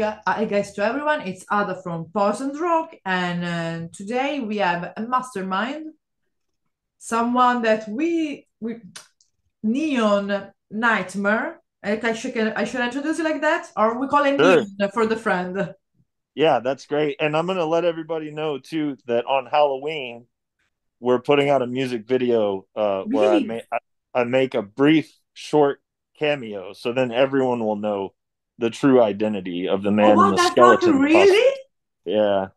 hi guys to everyone. It's Ada from Poison Rock, and today we have a mastermind, someone that we Neon Nightmare. I should introduce you like that, or we call him Sure. Neon for the friend. Yeah, that's great. And I'm going to let everybody know too that on Halloween we're putting out a music video where Really? I make a brief short cameo so then everyone will know the true identity of the Oh man in wow, the that's not skeleton costume. really. Yeah.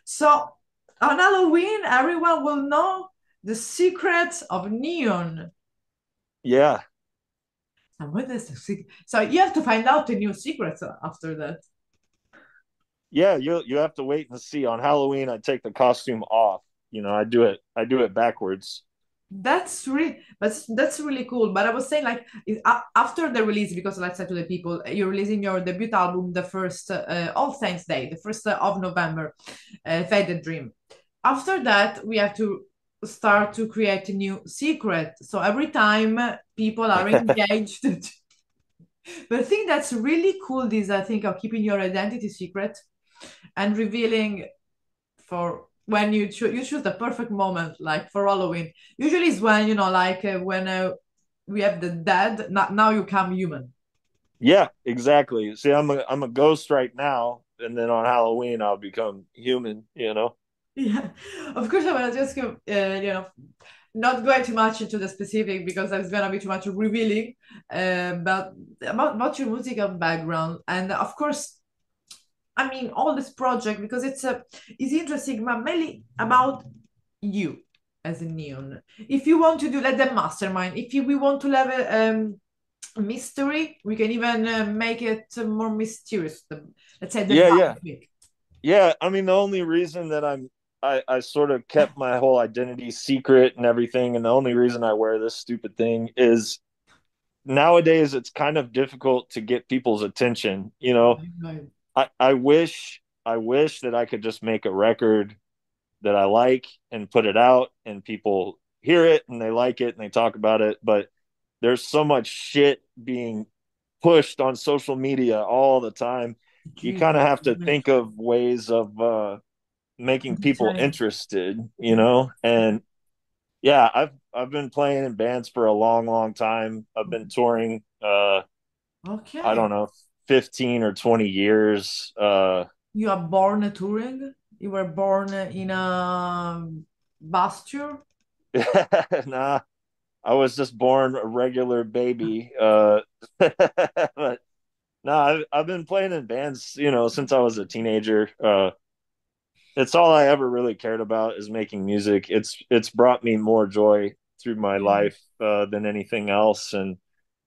So on Halloween, everyone will know the secrets of Neon. Yeah. And what is the secret? So you have to find out the new secrets after that. Yeah, you have to wait and see. On Halloween I take the costume off. I do it backwards. That's really cool. But I was saying like after the release, because let's say to the people, you're releasing your debut album the first All Saints Day, the first of November, Faded Dream. After that, we have to start to create a new secret. So every time people are engaged. But I think that's really cool. This I think of keeping your identity secret and revealing for when you choose the perfect moment like for Halloween. Usually it's when like when we have the dead. Now you come human. Yeah, exactly. See, I'm a ghost right now, and then on Halloween I'll become human. Yeah, of course I will just go. Not going too much into the specific because that's gonna be too much revealing. But about your musical background and of course. I mean, all this project because it's interesting, but mainly about you as a neon. If you want to do like the mastermind, we want to have a mystery, we can even make it more mysterious. Let's say the Yeah, yeah. biopic. Yeah, I mean the only reason that I sort of kept my whole identity secret and everything, and the only reason I wear this stupid thing is nowadays it's kind of difficult to get people's attention. I wish that I could just make a record that I like and put it out and people hear it and they like it and they talk about it, but there's so much shit being pushed on social media all the time. You kind of Jesus. have to think of ways of making people Okay. interested. And yeah, I've been playing in bands for a long, long time. I've been touring I Okay. don't know, 15 or 20 years. You are born touring? You were born in a basture? Nah, I was just born a regular baby. But no, I've been playing in bands, since I was a teenager. It's all I ever really cared about is making music. It's brought me more joy through my Yeah. life than anything else. And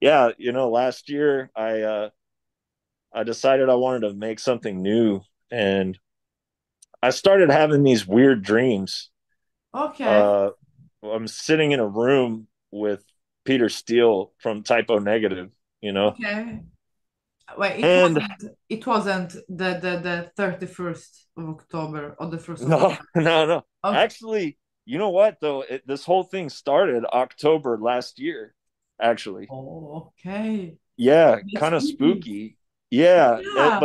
yeah, last year I decided I wanted to make something new, and I started having these weird dreams. Okay. Uh, I'm sitting in a room with Peter Steele from Typo Negative, Okay. Wait, it and wasn't it wasn't the 31st of October or the 1st of no, November. no, no. Okay. Actually, you know what though? This whole thing started October last year. Actually, Oh, okay. yeah, That's kind of creepy. spooky. Yeah, Yeah.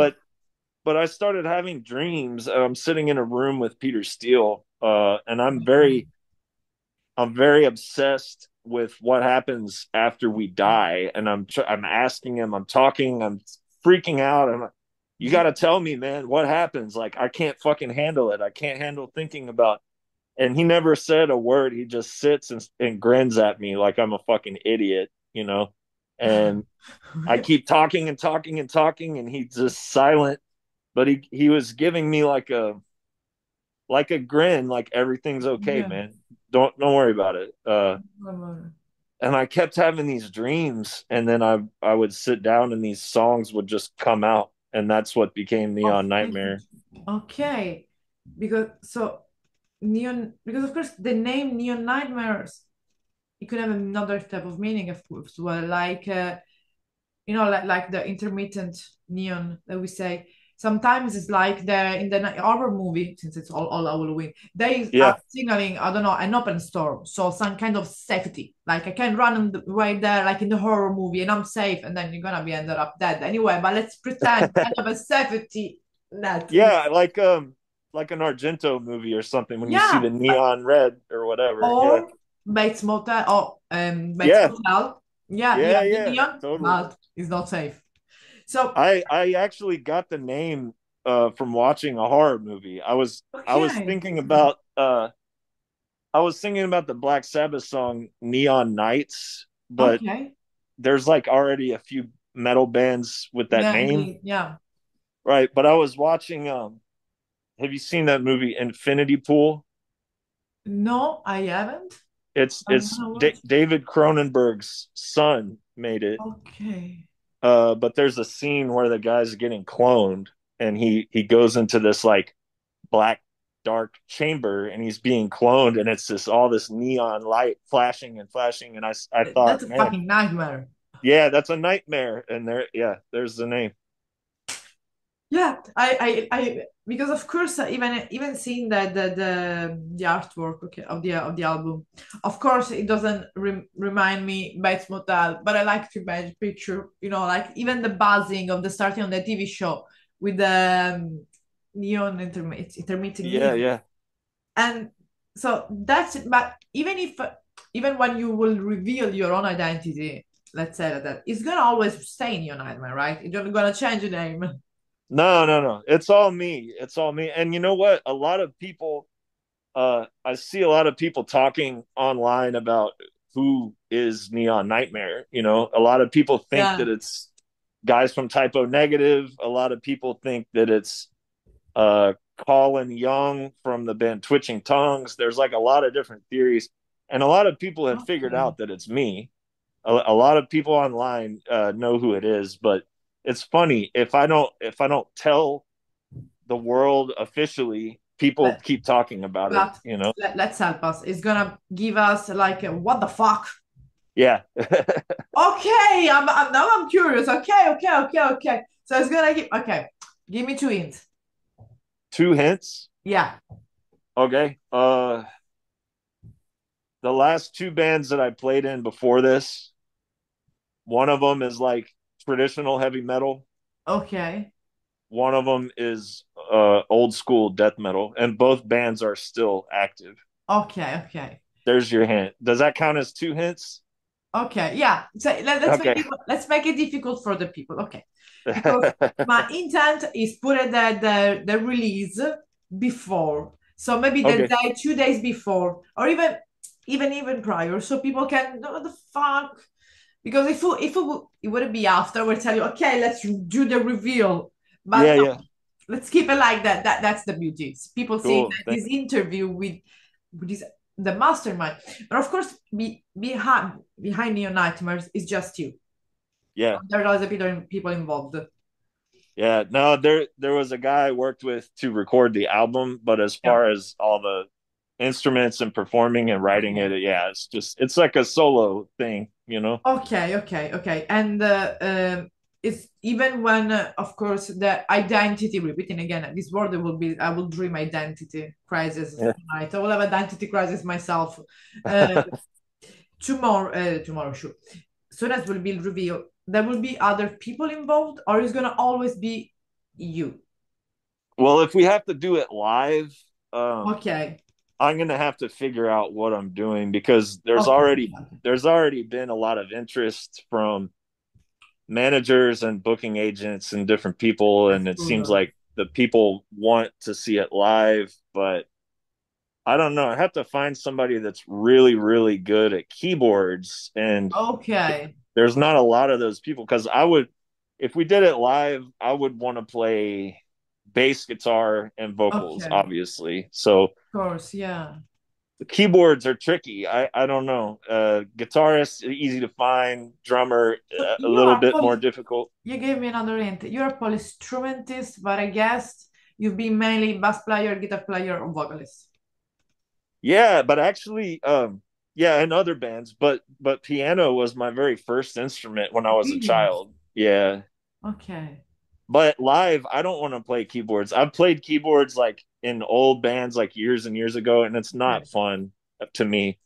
but I started having dreams. I'm sitting in a room with Peter Steele, and Okay. I'm very obsessed with what happens after we die, and I'm asking him, I'm talking, I'm freaking out. You got to tell me, man, what happens? Like I can't fucking handle it. I can't handle thinking about. And he never said a word. He just sits and grins at me like I'm a fucking idiot. And I keep talking and talking and talking, and he's just silent. But he was giving me like a grin, like everything's okay, Yeah. man. Don't worry about it. And I kept having these dreams, and then I would sit down, and these songs would just come out, and that's what became Of Neon Nightmare. okay. Because of course the name Neon Nightmares, it could have another type of meaning of course as well, like like the intermittent neon that we say. sometimes it's like the in the horror movie, since it's all Halloween, they are Yeah. signaling, I don't know, an open store, so some kind of safety. Like I can run on the way there, like in the horror movie, and I'm safe, and then you're gonna be ended up dead anyway. But let's pretend kind of a safety net. Yeah, like an Argento movie or something when you see Yeah, the neon red or whatever. Yeah. or Bates Motel or Bates Yeah. Motel. Yeah, you Yeah, have the yeah, neon, totally. but it's not safe. So I actually got the name from watching a horror movie. I was okay, thinking about I was thinking about the Black Sabbath song Neon Nights, but okay, there's like already a few metal bands with that yeah, name. yeah. Right, but I was watching have you seen that movie Infinity Pool? No, I haven't. I'm It's gonna watch. David Cronenberg's son made it. Okay. But there's a scene where the guy's getting cloned and he goes into this like black dark chamber and he's being cloned and it's this all this neon light flashing and flashing and I That's thought, a man, fucking nightmare. yeah, that's a nightmare. And there, yeah, there's the name. Yeah, because of course, even seeing the artwork, okay, of the album, of course, it doesn't remind me Bates Motel, but I like to imagine picture, like even the buzzing of the starting on the TV show with the neon intermittent Yeah, music, yeah. and so that's it. But even when you will reveal your own identity, let's say that it's gonna always stay in your nightmare, right? You're not gonna change the name. No, no, no. It's all me. It's all me. And you know what? A lot of people, I see a lot of people talking online about who is Neon Nightmare. You know, a lot of people think that Yeah. it's guys from Typo Negative. A lot of people think that it's Colin Young from the band Twitching Tongues. There's like a lot of different theories, and a lot of people have figured Okay. out that it's me. A lot of people online know who it is, but it's funny if I don't tell the world officially, people But, keep talking about it. but You know? let's help us. It's gonna give us like what the fuck? Yeah. Okay, now I'm curious. Okay. So it's gonna give okay. Give me two hints. Two hints. Yeah. Okay. The last two bands that I played in before this, one of them is like traditional heavy metal. Okay. One of them is old school death metal, and both bands are still active. Okay. There's your hint. Does that count as two hints? Okay. Yeah. So Okay. let's make it difficult for the people. Okay. Because my intent is put at the release before. So maybe the Okay. day, 2 days before, or even prior, so people can know what the fuck. Because it wouldn't be after, we'll tell you, okay, let's do the reveal. Yeah, But yeah. no, let's keep it like that. That's the beauty. People see Cool. that this interview with this the mastermind. But of course, behind Neo Nightmares is just you. Yeah. There are other people involved. Yeah. No, there was a guy I worked with to record the album, but as Yeah. far as all the instruments and performing and writing it, Okay. yeah, it's like a solo thing, you know? Okay. And it's even when, of course, the identity, repeating again, this word will be, I will dream identity crisis Yeah. tonight. I will have identity crisis myself. Uh, tomorrow, sure. Soon as will be revealed, there will be other people involved, or it's gonna always be you. Well, if we have to do it live, um, Okay. I'm gonna have to figure out what I'm doing because Okay. there's already been a lot of interest from managers and booking agents and different people, That's and it seems good. like the people want to see it live, but I don't know. I have to find somebody that's really, really good at keyboards, and Okay. there's not a lot of those people because if we did it live, I would want to play bass guitar and vocals, Okay. obviously. So Of course, yeah. the keyboards are tricky. I don't know. Guitarist easy to find, drummer So a little bit more poly difficult. you gave me another hint. You're a polyinstrumentist, but I guess you've been mainly bass player, guitar player, or vocalist. Yeah, but actually, yeah, in other bands, but piano was my very first instrument when I was a Really? child. Yeah, Okay. But live, I don't want to play keyboards. I've played keyboards like in old bands like years and years ago, and it's Okay. not fun to me.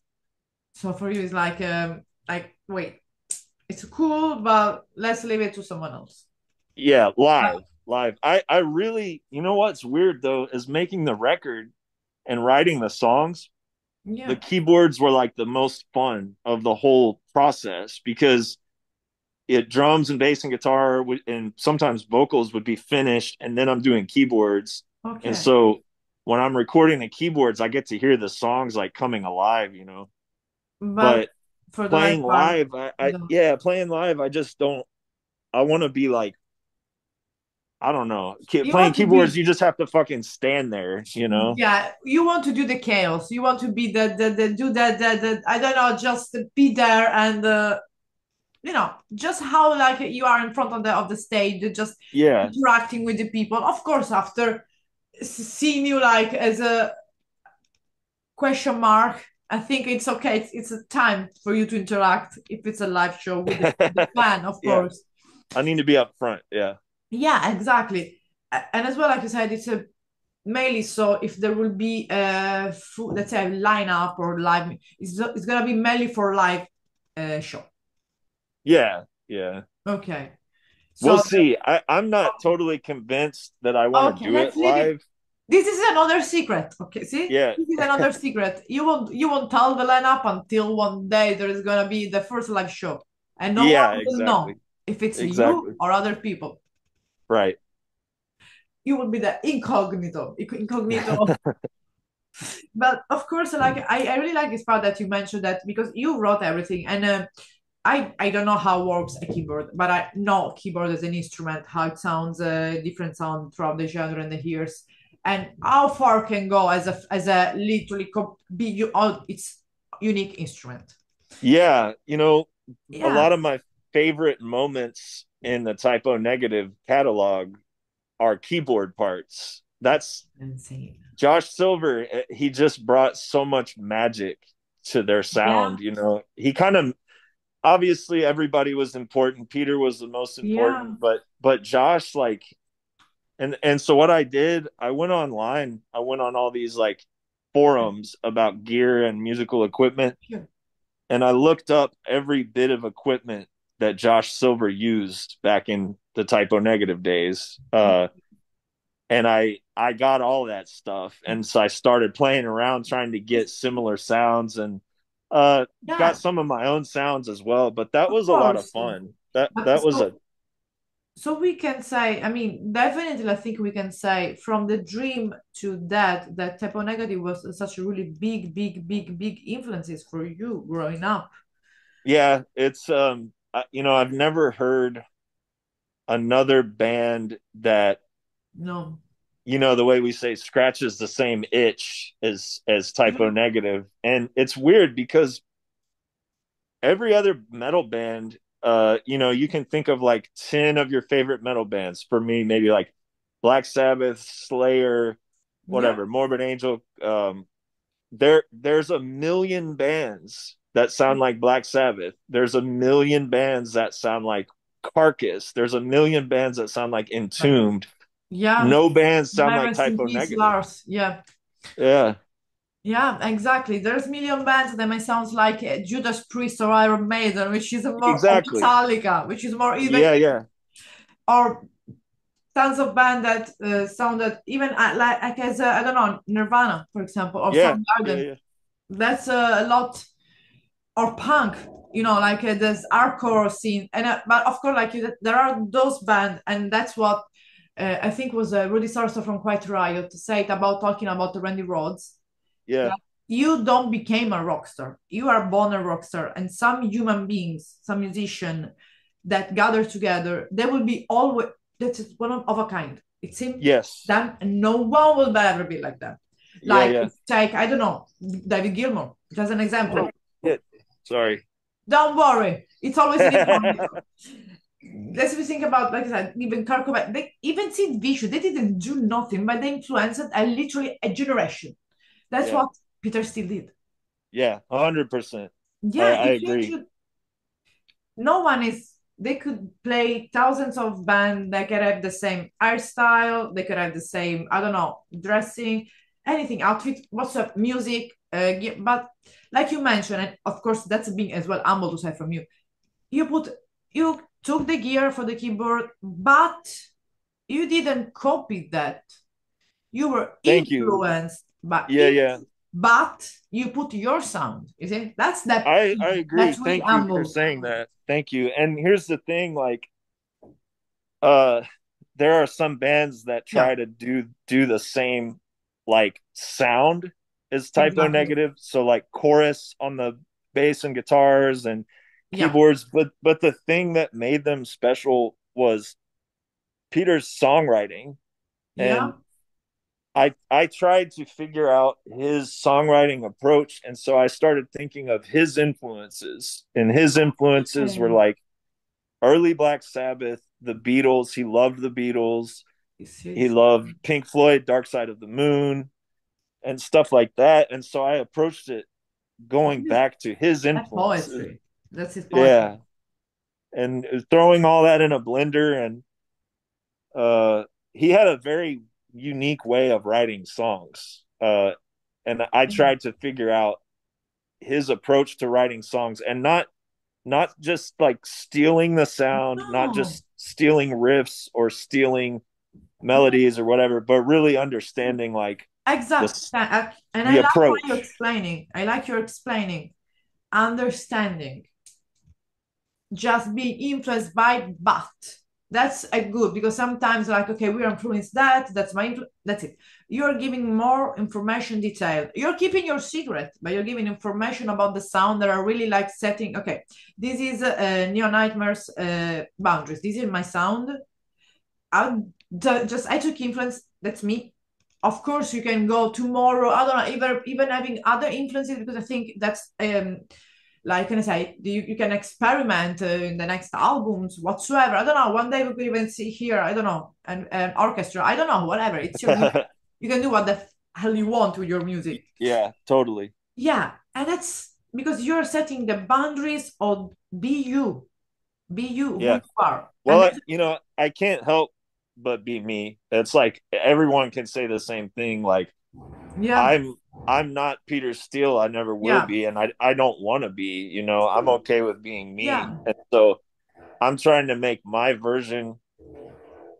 So for you, it's like wait, it's cool, but let's leave it to someone else. Yeah, Uh, live. I really, you know what's weird though is making the record and writing the songs. The yeah. keyboards were like the most fun of the whole process because it drums and bass and guitar and sometimes vocals would be finished and then I'm doing keyboards. And Okay. so when I'm recording the keyboards, I get to hear the songs like coming alive, you know. But But for the life playing part, live, you don't. yeah, playing live, I just don't. I want to be like, I don't know, You playing want to keyboards. be, You just have to fucking stand there, you know. yeah, you want to do the chaos. You want to be the do that, I don't know, just be there and just how like you are in front of the stage, just Yeah, interacting with the people. Of course, after seeing you like as a question mark, I think it's okay. It's a time for you to interact if it's a live show with the fan, of yeah. course. I need to be up front. Yeah, Yeah, exactly. And as well, like I said, it's a mainly so if there will be a let's say a lineup or live, it's gonna be mainly for live show. yeah, yeah. Okay. We'll So see. I'm not totally convinced that I want to okay, do let's it leave it. live. This is another secret. Okay, see, Yeah, this is another secret. You won't tell the lineup until one day there is gonna be the first live show, and no yeah, one will know exactly, if it's you exactly. or other people. Right. You will be the incognito. But of course, like I really like this part that you mentioned that because you wrote everything, and I don't know how works a keyboard, but I know keyboard as an instrument, how it sounds, different sound throughout the genre and the years, and how far can go as a literally be you all its unique instrument. Yeah, a Yeah, lot of my favorite moments in the Typo Negative catalog are keyboard parts. That's insane. Josh Silver. He just brought so much magic to their Yeah, sound. He kind of obviously everybody was important. Peter was the most yeah, important, but Josh like and so what I did, I went online. I went on all these like forums about gear and musical equipment, sure. and I looked up every bit of equipment that Josh Silver used back in the Typo Negative days. And I got all that stuff, and so I started playing around trying to get similar sounds and got Yeah, some of my own sounds as well. But that of was a lot of course. fun. That But that was a so we can say, I mean, definitely, I think we can say from the dream to that type of negative was such a really big, big, big, big influences for you growing up. yeah. It's I've never heard another band that No. the way we say scratches the same itch as Typo Yeah. Negative, and it's weird because every other metal band, you can think of like 10 of your favorite metal bands. For me, maybe like Black Sabbath, Slayer, Yeah. whatever, Morbid Angel. There's a million bands that sound like Black Sabbath. There's a million bands that sound like Carcass. There's a million bands that sound like Like, Entombed. yeah. No bands sound My like rest in Typo peace, Negative. Lars. Yeah. Yeah, Yeah, exactly. There's million bands that might sound like Judas Priest or Iron Maiden, which is a more or exactly. Metallica, which is more even Yeah, yeah, or tons of band that sounded even like as I don't know Nirvana, for example, or yeah, yeah, Soundgarden. yeah. That's a lot, or punk. Like this hardcore scene, and but of course, like there are those bands, and that's what I think was Rudy Sarso from Quiet Riot to say it about talking about the Randy Rhoads. Yeah. That you don't become a rock star; you are born a rock star, and some human beings, some musician that gather together, they will be always that's one of a kind. It seems Yes. that no one will ever be like that. Yeah, Like yeah. if take I don't know David Gilmour as an example. Oh, shit. Sorry. Don't worry, it's always an incognito. Let's think about, like I said, even Kurt Cobain. They even Sid Vicious. They didn't do nothing, but they influenced literally a generation. That's Yeah. what Peter Steele did. Yeah. 100%. I, Yeah, I you agree. changed. No one is. they could play thousands of bands. They could have the same hairstyle. They could have the same, I don't know, dressing, anything, outfit, what's up, music. But like you mentioned, and of course that's being as well humble to say from you. You put you took the gear for the keyboard, but you didn't copy that. You were Thank you. influenced by Yeah, it, yeah. but you put your sound. You see, that's that. I agree. That's really Thank you for humble. saying that. Thank you. And here's the thing, like, uh there are some bands that Yeah, try to do the same like sound as Typo exactly. Negative. So like chorus on the bass and guitars and Yeah, keyboards, but the thing that made them special was Peter's songwriting. yeah. And I tried to figure out his songwriting approach, and so I started thinking of his influences. And his influences were Okay. like early Black Sabbath, the Beatles. He loved the Beatles. He It's loved Pink Floyd, Dark Side of the Moon, and stuff like that. And so I approached it going back to his that influences. poetry. That's his poetry. Yeah. And throwing all that in a blender. And he had a very unique way of writing songs. And I tried to figure out his approach to writing songs, and not just like stealing the sound, not No, just stealing riffs or stealing melodies or whatever, but really understanding like exact. this And I the like what you're approach. explaining. I like you're explaining, understanding, just being influenced by, but that's a good because sometimes like okay, we're influenced that. That's that's it. You're giving more information detail. You're keeping your secret, but you're giving information about the sound that are really like setting. Okay, this is Neo Nightmares boundaries. This is my sound. I just I took influence. That's me. Of course, you can go tomorrow. I don't know, even having other influences because I think that's like can I say you can experiment in the next albums whatsoever. I don't know. One day we could even see here. I don't know an orchestra. I don't know. Whatever. It's your music. You can do what the hell you want with your music. Yeah, totally. Yeah, and that's because you're setting the boundaries of be you who Yeah. you are, and Well, that's, I can't help but be me. It's like everyone can say the same thing. Like yeah, I'm I'm not Peter Steele. I never will yeah, be, and I don't want to be. I'm okay with being me, yeah. and so I'm trying to make my version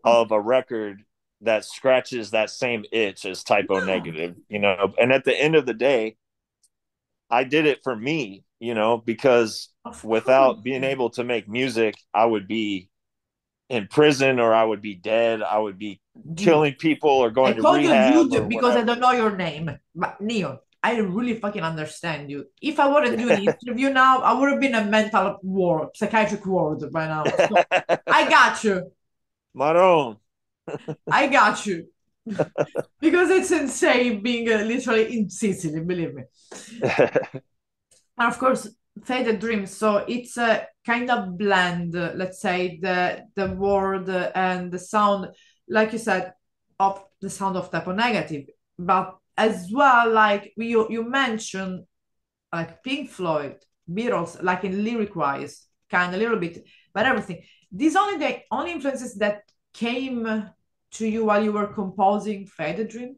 of a record that scratches that same itch as Typo Yeah, Negative. And at the end of the day, I did it for me. Because of without course. being able to make music, I would be in prison, or I would be dead. I would be Dude, killing people or I going to called you rehab or dude because I don't whatever. know your name. But Neo, I really fucking understand you. If I weren't doing the interview now, I would have been a mental ward, psychiatric ward by now. So I got you. Maron. I got you. Because it's insane being literally in Sicily, believe me. And of course, Faded Dreams. So it's a kind of blend, let's say, the word and the sound, like you said, of the sound of typo negative. But as well, like you mentioned, like Pink Floyd, Beatles, like in lyric wise, kind of a little bit, but everything. These only the only influences that came to you while you were composing Faded Dream.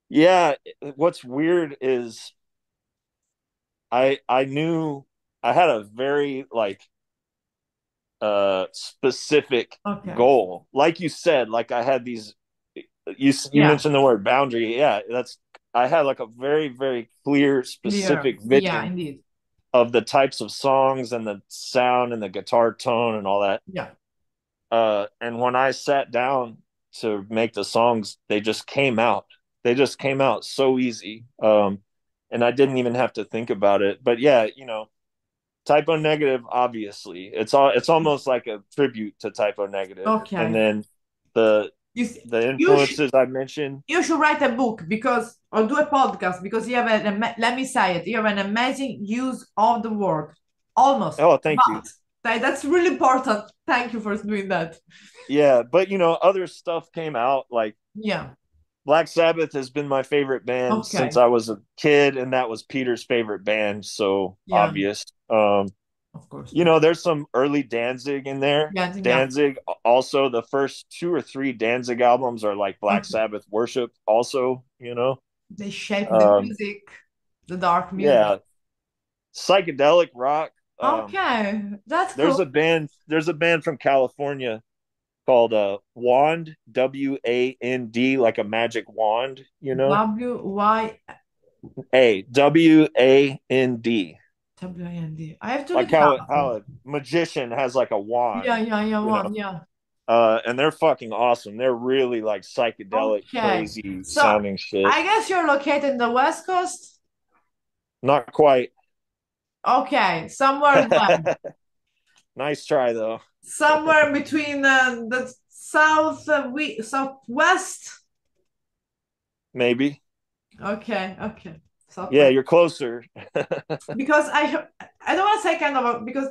Yeah, what's weird is I knew I had a very like specific Okay. goal. Like you said, like I had these you Yeah. mentioned the word boundary. Yeah, that's I had like a very very clear Clear. specific Yeah, vision indeed. of the types of songs and the sound and the guitar tone and all that. Yeah. And when I sat down to make the songs, they just came out. They just came out so easy. And I didn't even have to think about it. But yeah, Typo Negative, obviously, it's almost like a tribute to Typo Negative. And Okay. then the You the you should influences I mentioned. you should write a book because or do a podcast because you have let me say it, you have an amazing use of the word. Almost. Oh, thank you. But that's really important. Thank you for doing that. Yeah, but other stuff came out. Like Yeah. Black Sabbath has been my favorite band since Okay. I was a kid, and that was Peter's favorite band. So Yeah. obvious. of course. You know, there's some early Danzig in there. Yeah, I think, yeah. Danzig, also, the first two or three Danzig albums are like Black Okay. Sabbath worship, also, you know. They shape the Um, music, the dark music. yeah, psychedelic rock. Okay, that's There's cool. a band from California called Wand, WAND, like a magic wand, you know. WAND. WYWIND. I have to look Like it how up. a magician has like a Yeah, wand, yeah, yeah, you know. one, yeah. And they're fucking awesome. They're really like psychedelic, Okay. crazy So sounding shit. I guess you're located in the West Coast. Not quite. Okay, somewhere when? Nice try though. Somewhere between the southwest. Maybe. Okay, okay. Yeah, Southwest. you're closer. Because I don't want to say kind of because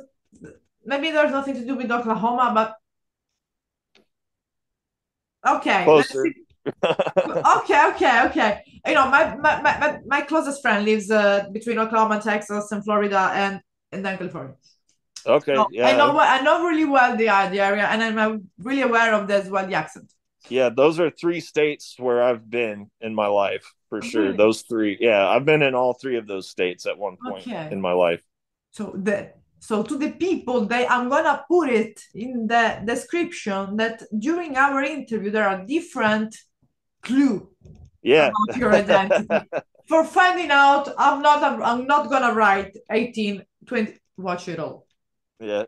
maybe there's nothing to do with Oklahoma, but okay, let's see. Closer. Okay, okay, okay. You know, my closest friend lives between Oklahoma, Texas, and Florida, and then California. So Okay, yeah. I know really well the area, and I'm really aware of this well the accent. Yeah, those are three states where I've been in my life for sure. Really? Those three. Yeah, I've been in all three of those states at one point Okay. in my life. So to the people, I'm gonna put it in the description that during our interview there are different clue Yeah. about your identity. For finding out, I'm not gonna write 18, 20, watch it all. Yeah.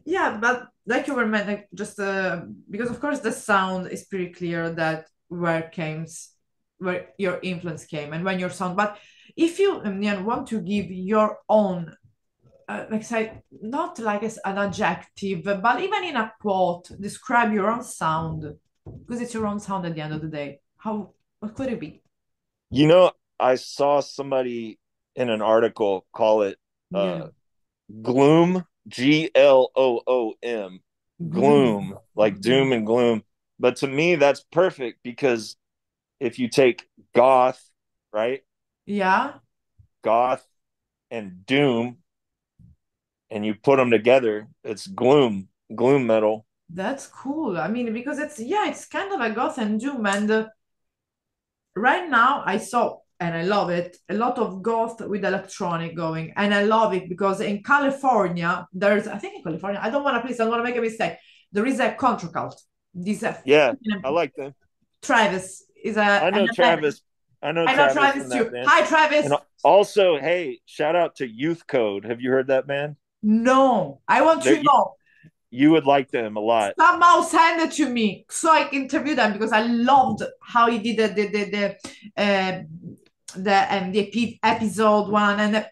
Yeah, but like you were meant, like just because of course the sound is pretty clear that where your influence came and when your sound. But if you want to give your own, like say, not like as an adjective, but even in a quote, describe your own sound because it's your own sound at the end of the day. How what could it be? You know, I saw somebody in an article call it Yeah, gloom, GLOOM, gloom. gloom, like doom Gloom. and gloom. But to me, that's perfect because if you take goth, right? Yeah, Goth and doom, and you put them together, it's gloom, gloom metal. that's cool. I mean, because it's kind of a goth and doom, and right now I saw and I love it a lot of goth with electronic going, and I love it because in California there's I think in California I don't want to please I don't want to make a mistake. There is a contra cult. This Yeah, I like them. Travis is I an know Travis. I know I know Travis Travis from that too. band. Hi And Travis. also, hey, shout out to Youth Code. Have you heard that band? No, I want to They, know. you would like them a lot. Somehow send it to me so I can interview them because I loved how he did the episode one and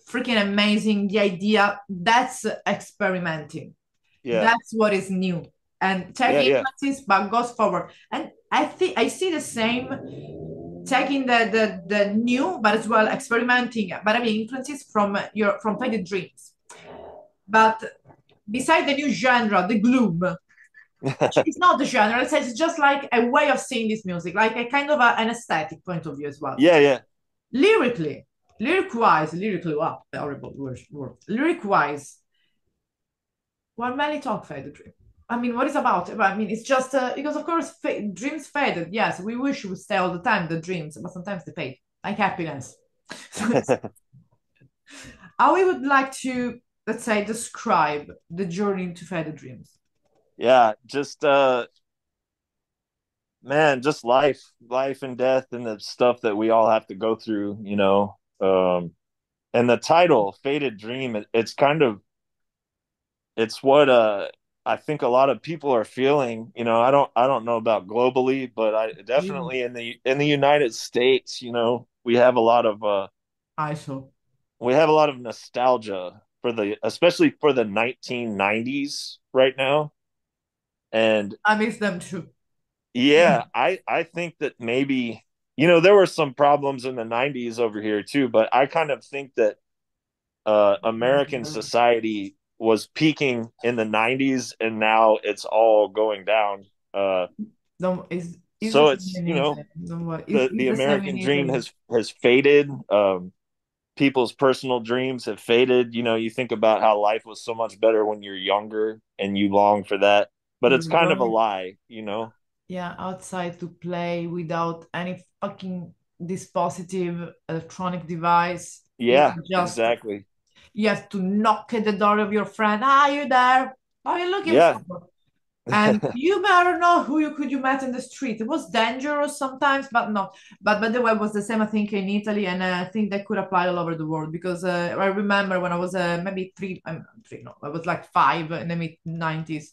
freaking amazing the idea that's experimenting, Yeah, that's what is new and yeah, taking yeah, influences but goes forward, and I think I see the same taking the new but as well experimenting but I mean influences from Faded Dreams, but beside the new genre the gloom. Actually, it's not the genre. It's just like a way of seeing this music, like a kind of an aesthetic point of view as well. yeah, yeah. Lyrically, lyrically, wow, horrible word. Lyric wise, what many talk faded dream. I mean, what is about it? I mean, it's just because, of course, dreams faded. Yes, we wish we would stay all the time, the dreams, but sometimes they fade, like happiness. So, how we would like to, let's say, describe the journey into faded dreams. Yeah, just man, just life and death and the stuff that we all have to go through, you know. And the title, Faded Dream, it's kind of it's what I think a lot of people are feeling. You know, I don't know about globally, but I Yeah. definitely in the United States, you know, I saw. we have a lot of nostalgia for the especially for the 1990s right now. And I miss them too. yeah, I think that maybe you know there were some problems in the 90s over here too, but I kind of think that American society was peaking in the 90s and now it's all going down. No, is the So same it's, in you know, Italy. No, what the is the same in American dream Italy? has faded. people's personal dreams have faded. You know, you think about how life was so much better when you're younger and you long for that, but it's You're kind of a right. lie, you know? Yeah, outside to play without any fucking dispositive electronic device. It's Yeah, just exactly. you have to knock at the door of your friend. Are you there? What are you looking Yeah. for? And you never know who you could you met in the street. It was dangerous sometimes, but not. But by the way, it was the same I think in Italy, and I think that could apply all over the world because I remember when I was maybe three, three, no, I was like five in the mid 90s.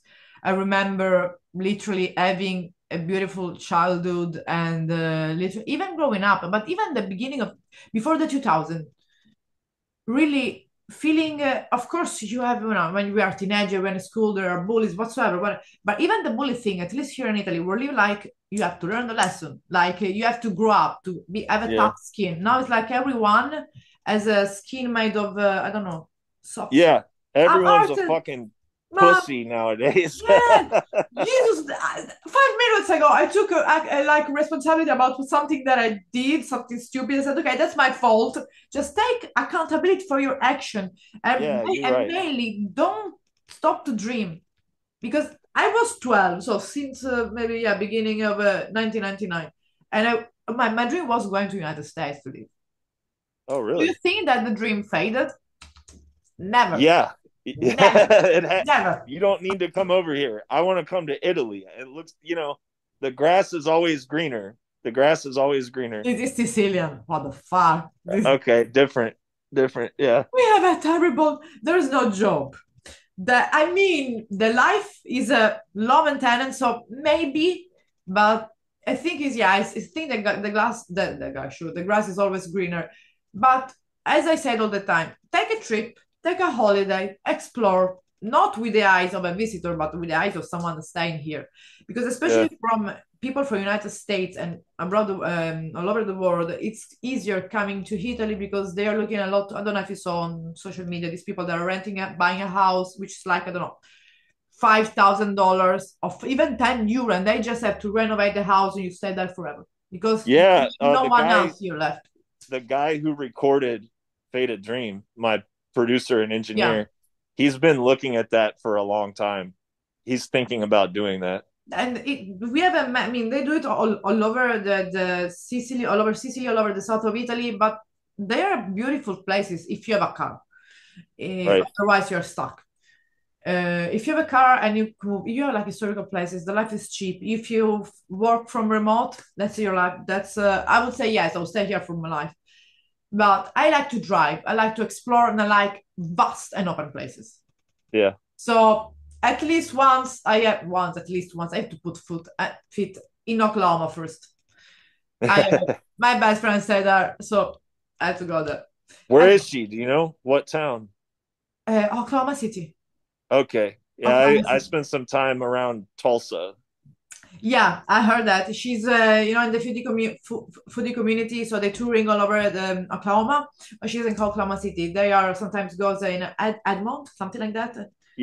I remember literally having a beautiful childhood and literally even growing up, but even the beginning of before the 2000 really feeling of course you have when we are teenager when in school there are bullies whatsoever but even the bully thing at least here in Italy where you like you have to learn the lesson like you have to grow up to be have a Yeah. tough skin. Now it's like everyone has a skin made of I don't know, soft Yeah. Everyone's a art. fucking But pussy nowadays. yeah, Jesus, 5 minutes ago, I took like responsibility about something that I did, something stupid. I said, okay, that's my fault. Just take accountability for your action, Yeah, you're and right. mainly don't stop to dream. Because I was 12, so since maybe yeah, beginning of 1999, and my dream was going to United States to live. Oh, Do you really? think that the dream faded? Never, Yeah. never, it never. you don't need to come over here. I want to come to Italy. It looks, you know, the grass is always greener. The grass is always greener. This is Sicilian. What the fuck? Okay, different. Different. Yeah. We have a terrible, there's no job. I mean, the life is a low maintenance, so maybe, but I think is yeah, I think the glass, the guy, sure, the grass is always greener. But as I said all the time, take a trip, take a holiday, explore, not with the eyes of a visitor, but with the eyes of someone staying here. Because Yeah. especially from people from United States and abroad, all over the world, it's easier coming to Italy because they are looking a lot. I don't know if you saw on social media these people that are renting, buying a house, which is like I don't know, $5,000 or even €10, and they just have to renovate the house and you stay there forever because Yeah. no one else here left. The guy who recorded Faded Dream, my producer and Yeah, engineer, he's been looking at that for a long time. He's thinking about doing that. and we have I mean they do it all over the Sicily, all over Sicily, all over the south of Italy, but they are beautiful places if you have a car. Right. Otherwise, you're stuck. If you have a car and you have like historical places, the life is cheap. If you work from remote, that's your life. That's I would say yes, I'll stay here for my life. But I like to drive. I like to explore, and I like vast and open places. Yeah. So at least once, I have once at least once I have to put feet in Oklahoma first. I my best friend stayed there, so I had to go there. Where And, is she? Do you know what town? Oklahoma City. Okay. Yeah, Oklahoma I City. spent some time around Tulsa. Yeah, I heard that she's in the foodie community, so they're touring all over Oklahoma. She's in Oklahoma City. They are sometimes goes in Edmond, something like that.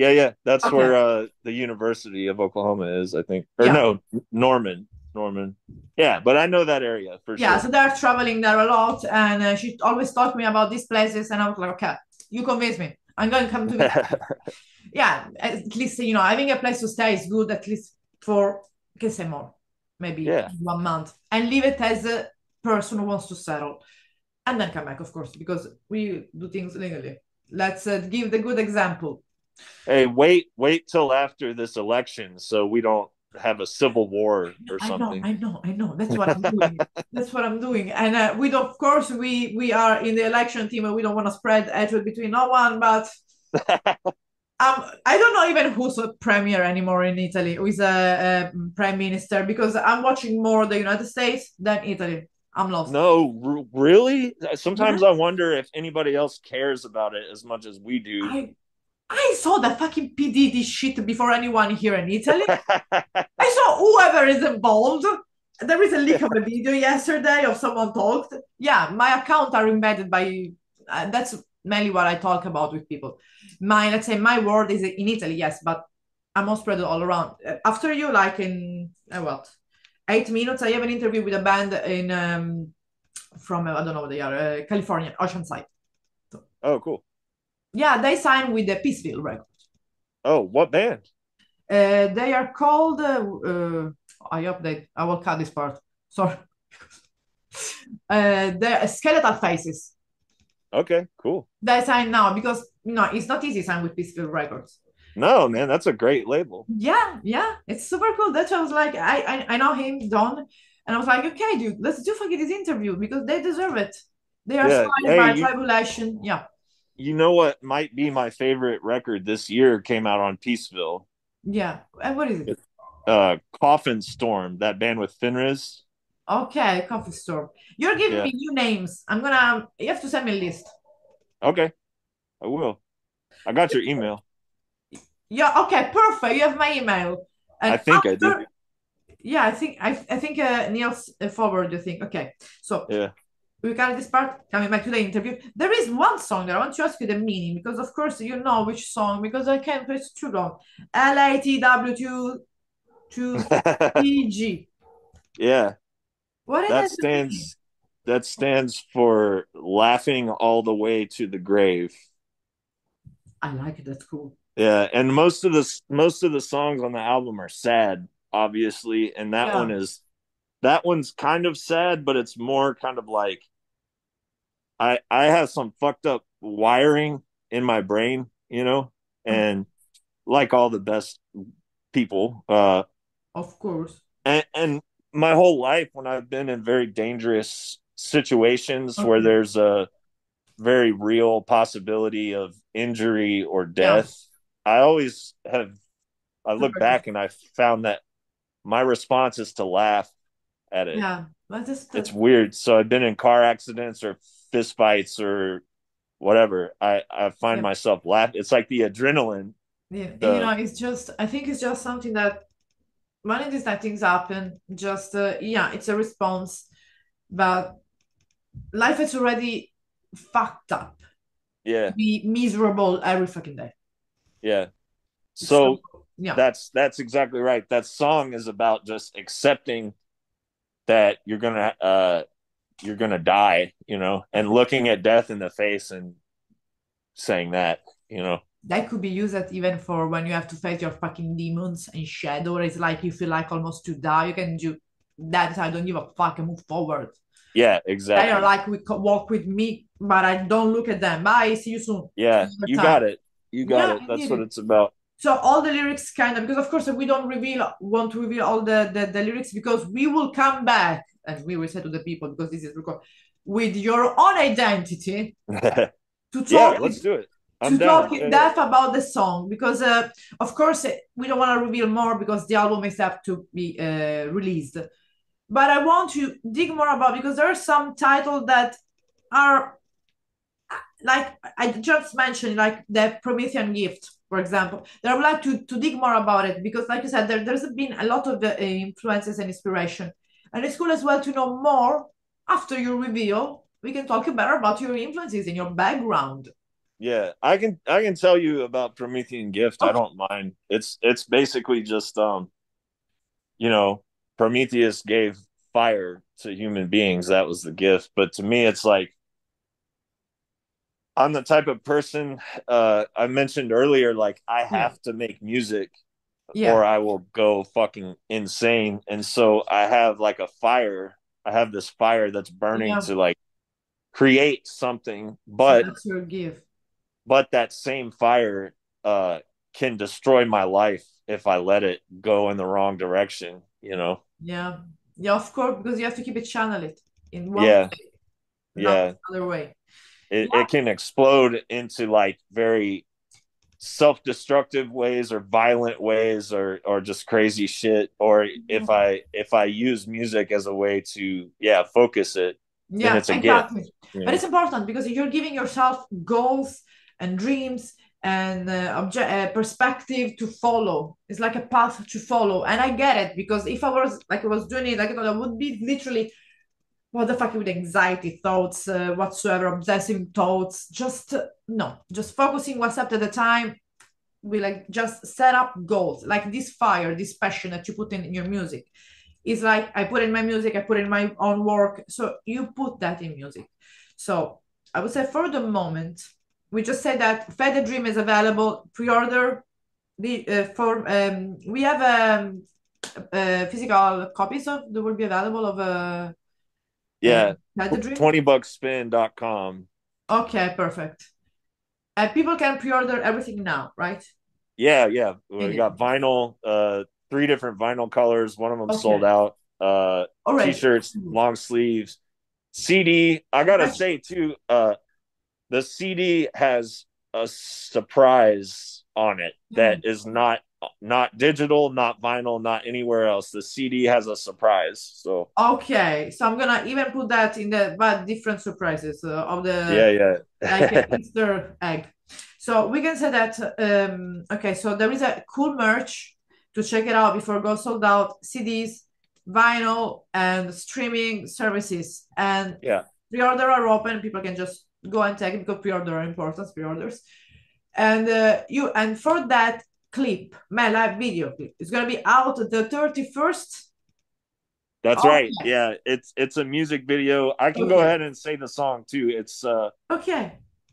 Yeah, yeah. That's Okay, where the University of Oklahoma is, I think. Or yeah, no, Norman. Norman. Yeah, but I know that area for yeah. sure. So they're traveling there a lot, and she always talked me about these places, and I was like, okay, you convince me. I'm going to come to visit. Yeah, at least having a place to stay is good. At least for I can say more, maybe Yeah. 1 month, and leave it as a person who wants to settle. And then come back, of course, because we do things legally. Let's give the good example. Hey, wait till after this election so we don't have a civil war or I know, something. I know, I know. That's what I'm doing. That's what I'm doing. And we don't, of course, we are in the election team, and we don't want to spread hatred between no one. But I don't know even who's a premier anymore in Italy, who is a prime minister, because I'm watching more the United States than Italy. I'm lost. No, really? Yeah, Sometimes I wonder if anybody else cares about it as much as we do. I I saw the fucking PDD shit before anyone here in Italy. I saw whoever is involved. There is a leak of a video yesterday of someone talked. Yeah, my account are embedded by. That's mainly what I talk about with people. Let's say, my word is in Italy, yes, but I'm all spread all around. After you, like in what, 8 minutes, I have an interview with a band in from I don't know what they are, California, Oceanside. Oh, cool. Yeah, they signed with the Peaceville record. Oh, what band? They are called. I update. I will cut this part. Sorry. They're Skeletal Faces. Okay, cool. They sign now because it's not easy sign with Peaceville Records. No, man, that's a great label. Yeah, yeah, it's super cool. That's why I was like, I know him, Don, and I was like, okay, dude, let's do fucking this interview because they deserve it. They are Yeah. surrounded Hey, by tribulation. Yeah, you know what might be my favorite record this year came out on Peaceville. yeah. And what is it? It's Coffin Storm, that band with Finriz. Okay, coffee store. You're giving Yeah. me new names. You have to send me a list. Okay, I will. I got your email. Yeah, okay, perfect. You have my email. I And think I do. after, yeah, I think Niels forward the thing. Okay, so Yeah. we got this part coming back to the interview. There is one song that I want to ask you the meaning because, of course, you know which song because I can't. It's too long. LATW PG. Yeah. What is That that mean? stands that stands for laughing all the way to the grave. I like it. That's cool. Yeah, and most of the songs on the album are sad, obviously, and Yeah. that one's kind of sad, but it's more kind of like I have some fucked up wiring in my brain, and like all the best people, Of course. and my whole life when I've been in very dangerous situations where Okay. there's a very real possibility of injury or Yeah. death, I always have I look Super. back and I found that my response is to laugh at it. Yeah. But It's weird. So I've been in car accidents or fist fights or whatever. I find yeah. myself laughing. It's like the adrenaline. Yeah. The It's just, I think it's just something that when these type things happen, just, yeah, it's a response. But life is already fucked up. yeah, Be miserable every fucking day. yeah. So, So yeah. that's exactly right. That song is about just accepting that you're gonna die, and looking at death in the face and saying that. That could be used even for when you have to face your fucking demons and shadow. It's like you feel like almost to die. You can do that. I don't give a fuck and move forward. Yeah, They are exactly. like, walk with me, but I don't look at them. Bye. See you soon. See Yeah, you another you time. got it. You got Yeah, it. That's what indeed. it's about. So all the lyrics kind of, because of course we don't want to reveal all the lyrics because we will come back and we will say to the people because this is record with your own identity to Yeah, talk let's do it. I'm to down. talk Yeah, in yeah. depth about the song because of course we don't want to reveal more because the album is have to be released. But I want to dig more about because there are some titles that are like I just mentioned, like the Promethean gift, for example. That I would like to dig more about it because, like you said, there's been a lot of influences and inspiration, and it's cool as well to know more after your reveal. We can talk better about your influences and your background. Yeah, I can tell you about Promethean Gift. I Okay. don't mind. It's basically just you know, Prometheus gave fire to human beings. That was the gift. But to me it's like I'm the type of person I mentioned earlier, like I Yeah. have to make music Yeah. or I will go fucking insane. And so I have like a fire. I have this fire that's burning Yeah. to like create something, So but that's your gift. that same fire uh can destroy my life if I let it go in the wrong direction. Yeah. Yeah, of course, because you have to keep it channeled in one Yeah, way, not yeah. another way. It Yeah. can explode into like very self-destructive ways or violent ways or just crazy shit, or if I use music as a way to focus it, then Yeah, it's a gift exactly. you But know it's important because you're giving yourself goals and dreams and perspective to follow. It's like a path to follow. And I get it because if I was like I was doing it, like I would be literally what the fuck with anxiety thoughts, whatsoever, obsessive thoughts. Just no, just focusing one step at a time. We like just set up goals like this fire, this passion that you put in your music it's like I put in my music, I put in my own work. So you put that in music. So I would say for the moment, we just said that Faded Dream is available. Pre-order the for we have physical copies of that will be available of Yeah, Faded Dream. 20buckspin.com. Okay, perfect. People can pre-order everything now, right? Yeah, yeah. We got Immediately. vinyl, three different vinyl colors. One of them sold Okay. out. Already. T-shirts, long sleeves, CD. I gotta say too, the CD has a surprise on it that Mm. is not digital, not vinyl, not anywhere else. The CD has a surprise. So Okay, so I'm gonna even put that in the but different surprises of the yeah, like an yeah. Easter egg. So we can say that okay, so there is a cool merch to check it out before it goes sold out, CDs, vinyl, and streaming services. And Yeah. pre-order are open, people can just go and take it because pre-order are important, pre-orders. And and for that clip, my live video clip, it's gonna be out the 31st. That's right. Okay. Yeah, it's a music video. I can go Okay. ahead and say the song too. Okay.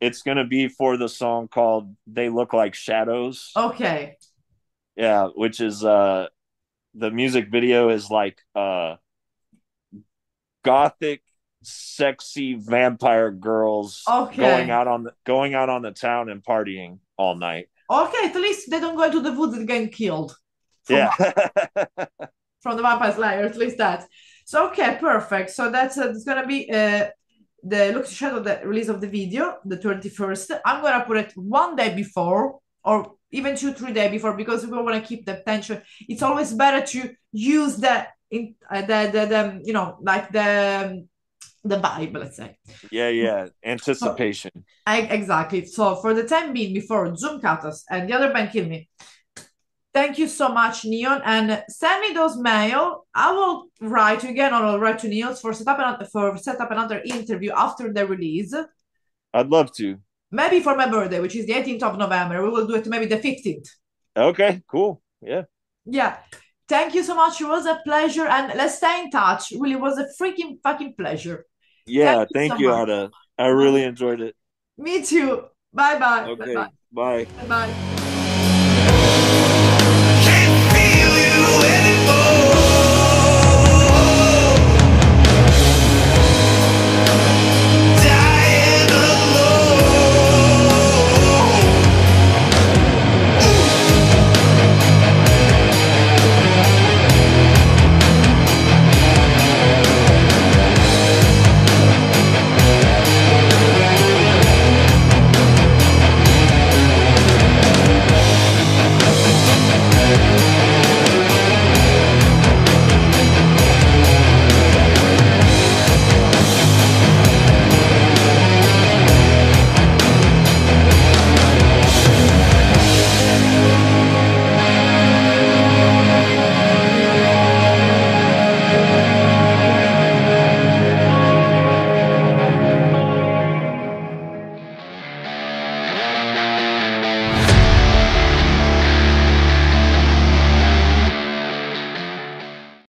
It's gonna be for the song called "They Look Like Shadows." Okay. Yeah, which is the music video is like gothic, sexy vampire girls Okay. going out on the town and partying all night. Okay. At least they don't go into the woods and get killed from Yeah, from the vampire slayer. At least that. So okay, perfect. So that's gonna be the look to shadow the release of the video, the 21st. I'm gonna put it one day before or even 2 3 days before because we want to keep the tension. It's always better to use the like the vibe, let's say. yeah, yeah. So Anticipation. exactly. So for the time being, before Zoom cut us and the other band kill me, thank you so much, Neon, and send me those mail. I will write again, or I'll write to Neon for set up another interview after the release. I'd love to. Maybe for my birthday, which is the 18th of November. We will do it maybe the 15th. Okay, cool. Yeah, Yeah. Thank you so much. It was a pleasure, and let's stay in touch. Really, was a freaking fucking pleasure. Thank yeah. you so Thank you, much. Ada. I really enjoyed it. Me too. Bye bye. Bye bye. Okay, bye. Bye bye.